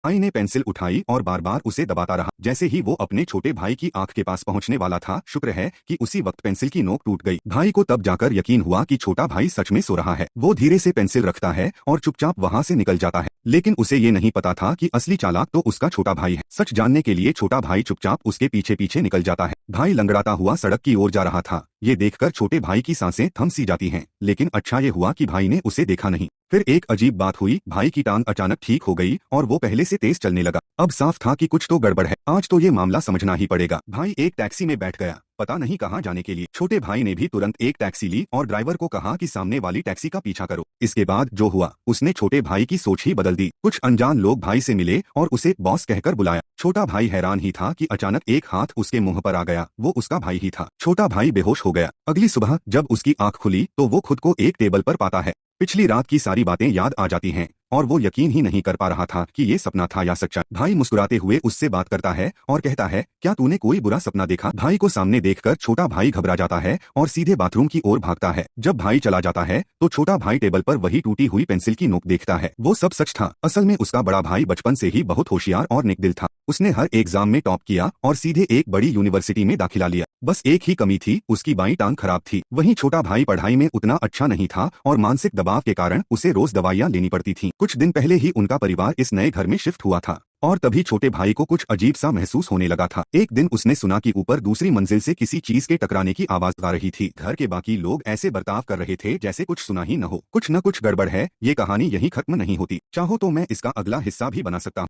भाई ने पेंसिल उठाई और बार बार उसे दबाता रहा। जैसे ही वो अपने छोटे भाई की आंख के पास पहुंचने वाला था, शुक्र है कि उसी वक्त पेंसिल की नोक टूट गई। भाई को तब जाकर यकीन हुआ कि छोटा भाई सच में सो रहा है। वो धीरे से पेंसिल रखता है और चुपचाप वहां से निकल जाता है। लेकिन उसे ये नहीं पता था कि असली चालाक तो उसका छोटा भाई है। सच जानने के लिए छोटा भाई चुपचाप उसके पीछे पीछे निकल जाता है। भाई लंगड़ाता हुआ सड़क की ओर जा रहा था। ये देखकर छोटे भाई की सांसें थम सी जाती हैं। लेकिन अच्छा ये हुआ कि भाई ने उसे देखा नहीं। फिर एक अजीब बात हुई, भाई की टांग अचानक ठीक हो गई और वो पहले से तेज चलने लगा। अब साफ था कि कुछ तो गड़बड़ है। आज तो ये मामला समझना ही पड़ेगा। भाई एक टैक्सी में बैठ गया, पता नहीं कहाँ जाने के लिए। छोटे भाई ने भी तुरंत एक टैक्सी ली और ड्राइवर को कहा कि सामने वाली टैक्सी का पीछा करो। इसके बाद जो हुआ, उसने छोटे भाई की सोच ही बदल दी। कुछ अनजान लोग भाई से मिले और उसे बॉस कहकर बुलाया। छोटा भाई हैरान ही था कि अचानक एक हाथ उसके मुंह पर आ गया। वो उसका भाई ही था। छोटा भाई बेहोश हो गया। अगली सुबह जब उसकी आंख खुली तो वो खुद को एक टेबल पर पाता है। पिछली रात की सारी बातें याद आ जाती हैं और वो यकीन ही नहीं कर पा रहा था कि ये सपना था या सच्चा। भाई मुस्कुराते हुए उससे बात करता है और कहता है, क्या तूने कोई बुरा सपना देखा? भाई को सामने देखकर छोटा भाई घबरा जाता है और सीधे बाथरूम की ओर भागता है। जब भाई चला जाता है तो छोटा भाई टेबल पर वही टूटी हुई पेंसिल की नोक देखता है। वो सब सच था। असल में उसका बड़ा भाई बचपन से ही बहुत होशियार और नेकदिल था। उसने हर एग्जाम में टॉप किया और सीधे एक बड़ी यूनिवर्सिटी में दाखिला लिया। बस एक ही कमी थी, उसकी बाईं टांग खराब थी। वहीं छोटा भाई पढ़ाई में उतना अच्छा नहीं था और मानसिक दबाव के कारण उसे रोज दवाइयां लेनी पड़ती थीं। कुछ दिन पहले ही उनका परिवार इस नए घर में शिफ्ट हुआ था और तभी छोटे भाई को कुछ अजीब सा महसूस होने लगा था। एक दिन उसने सुना कि ऊपर दूसरी मंजिल से किसी चीज के टकराने की आवाज आ रही थी। घर के बाकी लोग ऐसे बर्ताव कर रहे थे जैसे कुछ सुना ही न हो। कुछ न कुछ गड़बड़ है। ये कहानी यहीं खत्म नहीं होती। चाहो तो मैं इसका अगला हिस्सा भी बना सकता हूँ।